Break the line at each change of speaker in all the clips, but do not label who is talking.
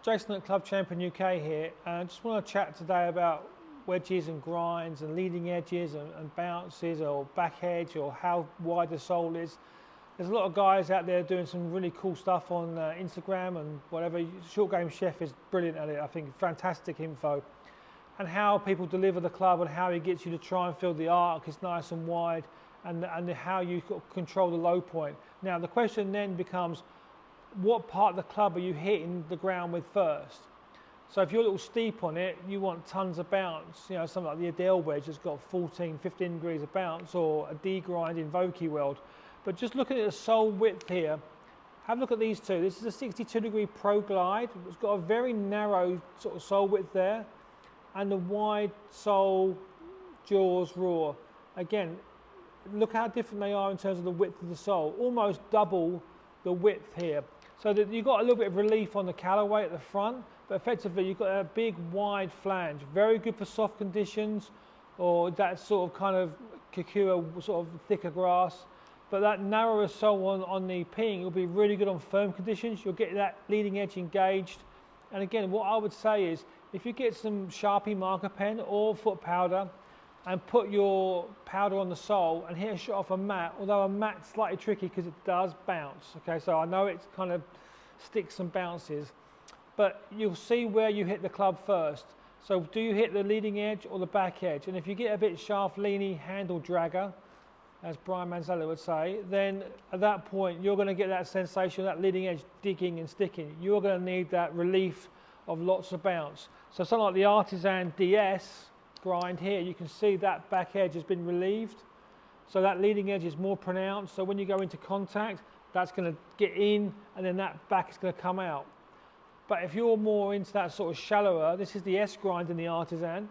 Jason at Club Champion UK here, and I just want to chat today about wedges and grinds and leading edges and bounces or back edge or how wide the sole is. There's a lot of guys out there doing some really cool stuff on Instagram and whatever. Short Game Chef is brilliant at it, I think, fantastic info. And how people deliver the club and how he gets you to try and feel the arc is nice and wide, and how you control the low point. Now the question then becomes, what part of the club are you hitting the ground with first? So if you're a little steep on it, you want tons of bounce. You know, something like the Adele wedge has got 14, 15 degrees of bounce, or a D grind in Vokey World. But just looking at the sole width here, have a look at these two. This is a 62-degree Pro Glide. It's got a very narrow sort of sole width there, and the wide sole Jaws Raw. Again, look how different they are in terms of the width of the sole. Almost double the width here. So that you've got a little bit of relief on the callaway at the front, but effectively you've got a big wide flange. Very good for soft conditions or that sort of kind of Kikua sort of thicker grass. But that narrower sole on the ping will be really good on firm conditions. You'll get that leading edge engaged. And again, what I would say is, if you get some Sharpie marker pen or foot powder and put your powder on the sole and hit a shot off a mat, although a mat's slightly tricky because it does bounce. Okay, so I know it kind of sticks and bounces, but you'll see where you hit the club first. So do you hit the leading edge or the back edge? And if you get a bit shaft leany handle dragger, as Brian Manzella would say, then at that point you're going to get that sensation, that leading edge digging and sticking. You're going to need that relief of lots of bounce. So something like the Artisan DS grind here, you can see that back edge has been relieved. So that leading edge is more pronounced. So when you go into contact, that's going to get in and then that back is going to come out. But if you're more into that sort of shallower, this is the S grind in the Artisan.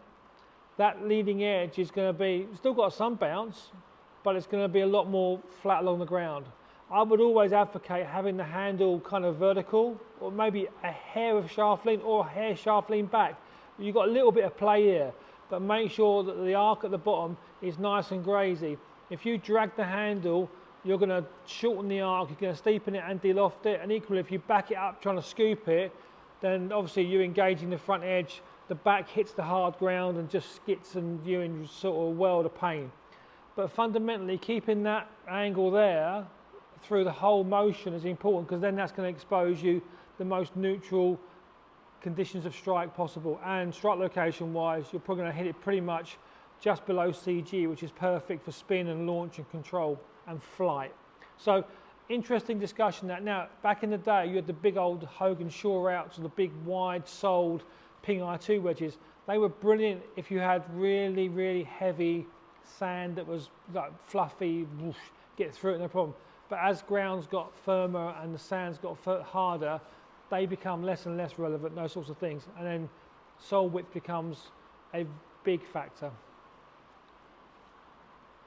That leading edge is going to be, still got some bounce, but it's going to be a lot more flat along the ground. I would always advocate having the handle kind of vertical, or maybe a hair of shaft lean or a hair shaft lean back. You've got a little bit of play here, but make sure that the arc at the bottom is nice and grazy. If you drag the handle, you're going to shorten the arc, you're going to steepen it and de-loft it, and equally if you back it up trying to scoop it, then obviously you're engaging the front edge, the back hits the hard ground and just skits and you're in sort of a world of pain. But fundamentally keeping that angle there through the whole motion is important, because then that's going to expose you the most neutral conditions of strike possible, and strike location wise you're probably going to hit it pretty much just below CG, which is perfect for spin and launch and control and flight. So interesting discussion that. Now back in the day you had the big old Hogan Shore outs and the big wide soled Ping I2 wedges. They were brilliant if you had really heavy sand that was like fluffy, whoosh, get through it no problem. But as grounds got firmer and the sands got harder, they become less and less relevant, those sorts of things. And then sole width becomes a big factor.